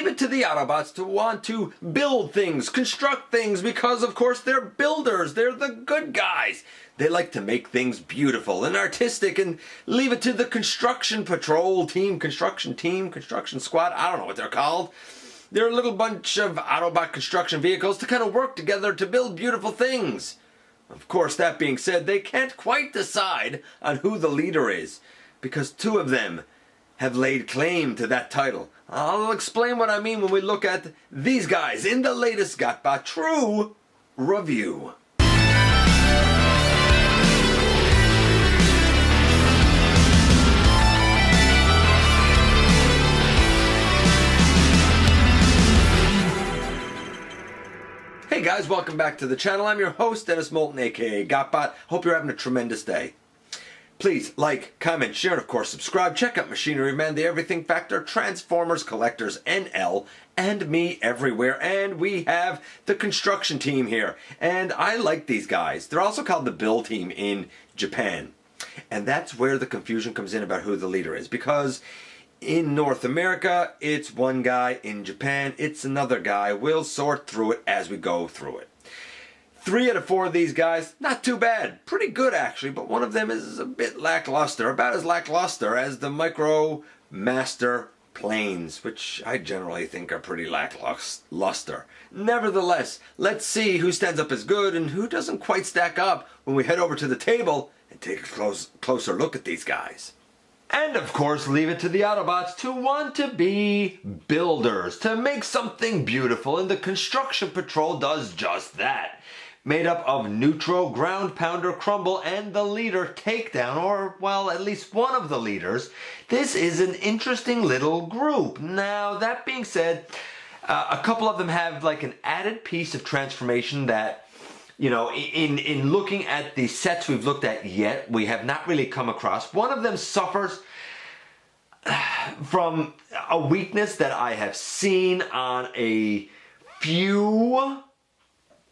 leave it to the Autobots to want to build things, construct things, because of course they're builders, they're the good guys. They like to make things beautiful and artistic, and leave it to the construction patrol team, construction squad, I don't know what they're called. They're a little bunch of Autobot construction vehicles to kind of work together to build beautiful things. Of course, that being said, they can't quite decide on who the leader is, because two of them have laid claim to that title. I'll explain what I mean when we look at these guys in the latest GotBot True Review. Hey guys, welcome back to the channel. I'm your host, Dennis Moulton, aka GotBot. Hope you're having a tremendous day. Please like, comment, share, and of course subscribe. Check out Machinery Man, the Everything Factor, Transformers, Collectors, NL, and me everywhere. And we have the construction team here. And I like these guys. They're also called the Build Team in Japan. And that's where the confusion comes in about who the leader is. Because in North America, it's one guy. In Japan, it's another guy. We'll sort through it as we go through it. 3 out of 4 of these guys, not too bad. Pretty good, actually, but one of them is a bit lackluster. About as lackluster as the Micromaster planes, which I generally think are pretty lackluster. Nevertheless, let's see who stands up as good and who doesn't quite stack up when we head over to the table and take a closer look at these guys. And of course, leave it to the Autobots to want to be builders, to make something beautiful, and the Construction Patrol does just that. Made up of Neutro, Ground Pounder, Crumble, and the leader Takedown, or, well, at least one of the leaders. This is an interesting little group. Now, that being said, a couple of them have like an added piece of transformation that, you know, in looking at the sets we've looked at yet, we have not really come across. One of them suffers from a weakness that I have seen on a few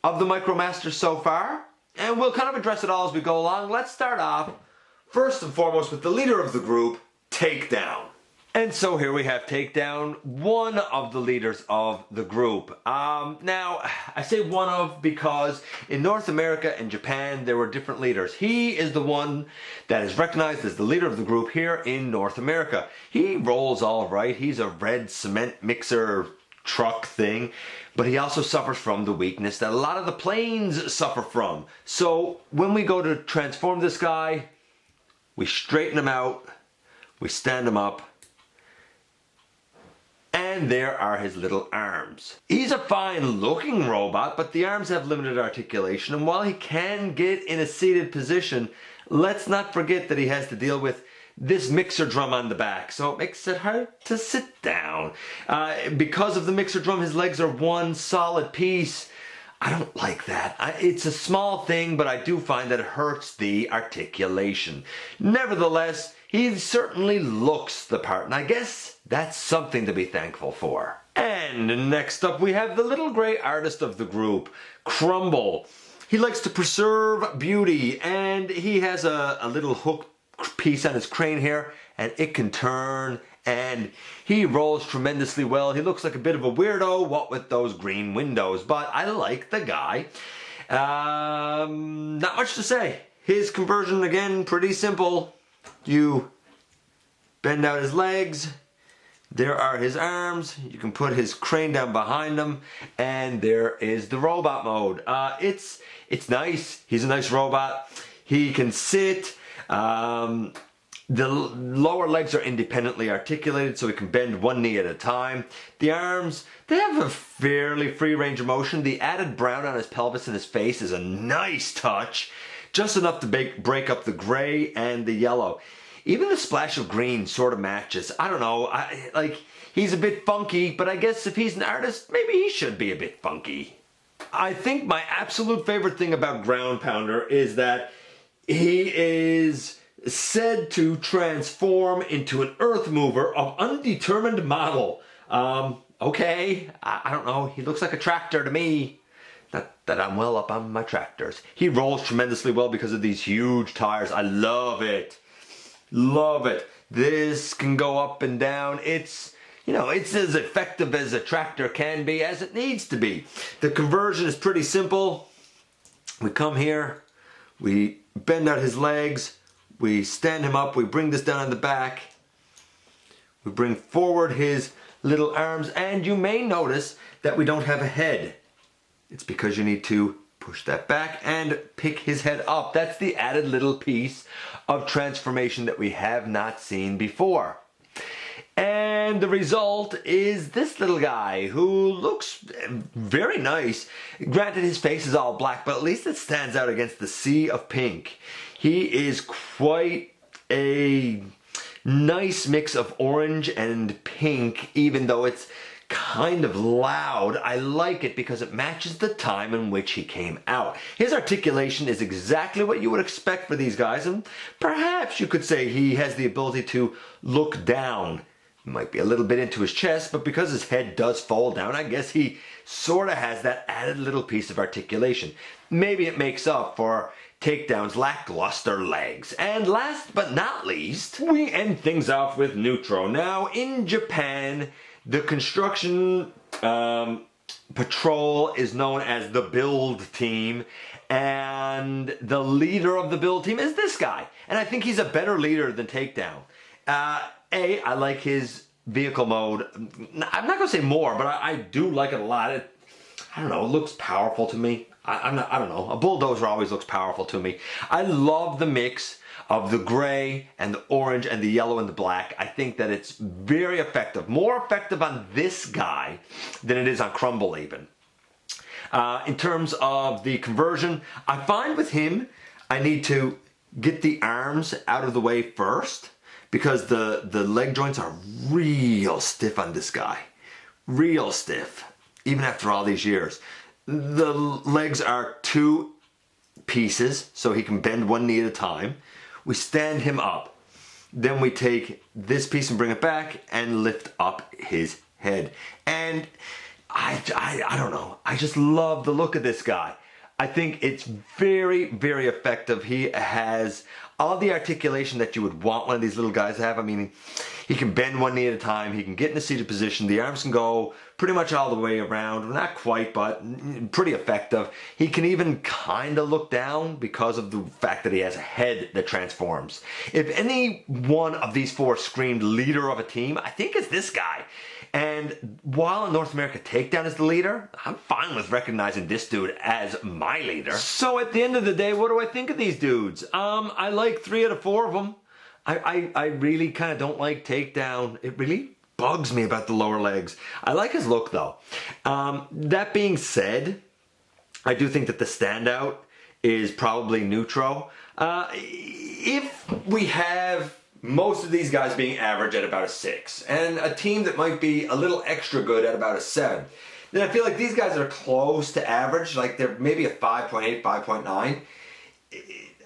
of the Micromasters so far, and we'll kind of address it all as we go along. Let's start off, first and foremost, with the leader of the group, Takedown. And so here we have Takedown, one of the leaders of the group. Now, I say one of because in North America and Japan, there were different leaders. He is the one that is recognized as the leader of the group here in North America. He rolls all right. He's a red cement mixer truck thing, but he also suffers from the weakness that a lot of the planes suffer from. So when we go to transform this guy, we straighten him out, we stand him up, and there are his little arms. He's a fine looking robot, but the arms have limited articulation, and while he can get in a seated position, let's not forget that he has to deal with this mixer drum on the back, so it makes it hard to sit down. Because of the mixer drum, his legs are one solid piece. I don't like that. It's a small thing, but I do find that it hurts the articulation. Nevertheless, he certainly looks the part, and I guess that's something to be thankful for. And next up, we have the little gray artist of the group, Crumble. He likes to preserve beauty, and he has a little hook piece on his crane here, and it can turn, and he rolls tremendously well. He looks like a bit of a weirdo, what with those green windows, but I like the guy. Not much to say. His conversion, again, pretty simple. You bend out his legs, there are his arms, you can put his crane down behind him, and there is the robot mode. It's nice. He's a nice robot. He can sit. The lower legs are independently articulated, so he can bend one knee at a time. The arms, they have a fairly free range of motion. The added brown on his pelvis and his face is a nice touch, just enough to break up the gray and the yellow. Even the splash of green sort of matches. I don't know, he's a bit funky, but I guess if he's an artist, maybe he should be a bit funky. I think my absolute favorite thing about Ground Pounder is that he is said to transform into an earth mover of undetermined model. Okay, I don't know, he looks like a tractor to me. Not that I'm well up on my tractors. He rolls tremendously well because of these huge tires. I love it. Love it. This can go up and down. It's you know, it's as effective as a tractor can be as it needs to be. The conversion is pretty simple. We come here, we bend out his legs, we stand him up, we bring this down on the back, we bring forward his little arms, and you may notice that we don't have a head. It's because you need to push that back and pick his head up. That's the added little piece of transformation that we have not seen before. And the result is this little guy who looks very nice. Granted, his face is all black, but at least it stands out against the sea of pink. He is quite a nice mix of orange and pink, even though it's kind of loud. I like it because it matches the time in which he came out. His articulation is exactly what you would expect for these guys, and perhaps you could say he has the ability to look down. Might be a little bit into his chest, but because his head does fold down, I guess he sort of has that added little piece of articulation. Maybe it makes up for Takedown's lackluster legs. And last but not least, we end things off with Neutro. Now, in Japan, the construction patrol is known as the build team, and the leader of the build team is this guy. And I think he's a better leader than Takedown. I like his vehicle mode. I'm not going to say more, but I do like it a lot. I don't know, it looks powerful to me. I don't know, a bulldozer always looks powerful to me. I love the mix of the gray and the orange and the yellow and the black. I think that it's very effective. More effective on this guy than it is on Crumble even. In terms of the conversion, I find with him, I need to get the arms out of the way first, because the leg joints are real stiff on this guy. Real stiff, even after all these years. The legs are 2 pieces, so he can bend one knee at a time. We stand him up. Then we take this piece and bring it back and lift up his head. And I don't know, I just love the look of this guy. I think it's very, very effective. He has all the articulation that you would want one of these little guys to have. I mean, he can bend one knee at a time. He can get in a seated position. The arms can go pretty much all the way around. Not quite, but pretty effective. He can even kind of look down because of the fact that he has a head that transforms. If any one of these 4 screamed leader of a team, I think it's this guy. And while in North America Takedown is the leader, I'm fine with recognizing this dude as my leader. So at the end of the day, what do I think of these dudes? I like 3 out of 4 of them. I really kind of don't like Takedown. It really bugs me about the lower legs. I like his look though. That being said, I do think that the standout is probably Neutro. If we have most of these guys being average at about a 6, and a team that might be a little extra good at about a 7, then I feel like these guys are close to average, like they're maybe a 5.8, 5.9,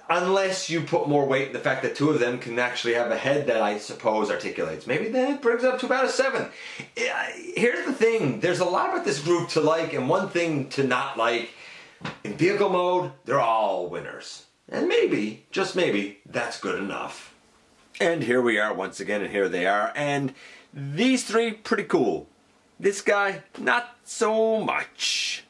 unless you put more weight in the fact that 2 of them can actually have a head that I suppose articulates. Maybe then it brings it up to about a 7. Here's the thing, there's a lot about this group to like and one thing to not like. In vehicle mode, they're all winners. And maybe, just maybe, that's good enough. And here we are once again, and here they are. And these 3, pretty cool. This guy, not so much.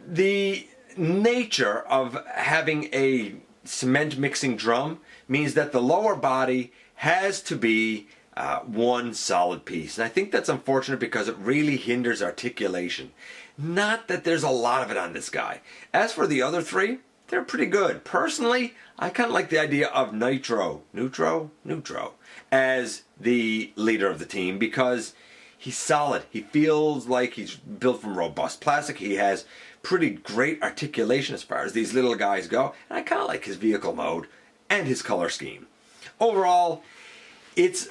The nature of having a cement mixing drum means that the lower body has to be one solid piece. And I think that's unfortunate because it really hinders articulation. Not that there's a lot of it on this guy. As for the other 3, they're pretty good. Personally, I kind of like the idea of Neutro as the leader of the team because he's solid. He feels like he's built from robust plastic. He has pretty great articulation as far as these little guys go. And I kind of like his vehicle mode and his color scheme. Overall, it's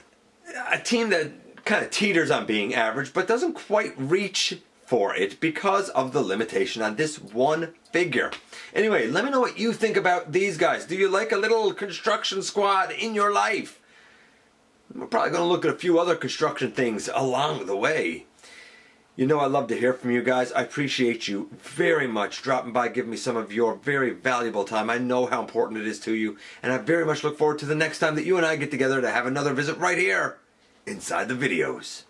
a team that kind of teeters on being average but doesn't quite reach for it because of the limitation on this one figure. Anyway, let me know what you think about these guys. Do you like a little construction squad in your life? We're probably going to look at a few other construction things along the way. You know I love to hear from you guys. I appreciate you very much dropping by, giving me some of your very valuable time. I know how important it is to you, and I very much look forward to the next time that you and I get together to have another visit right here inside the videos.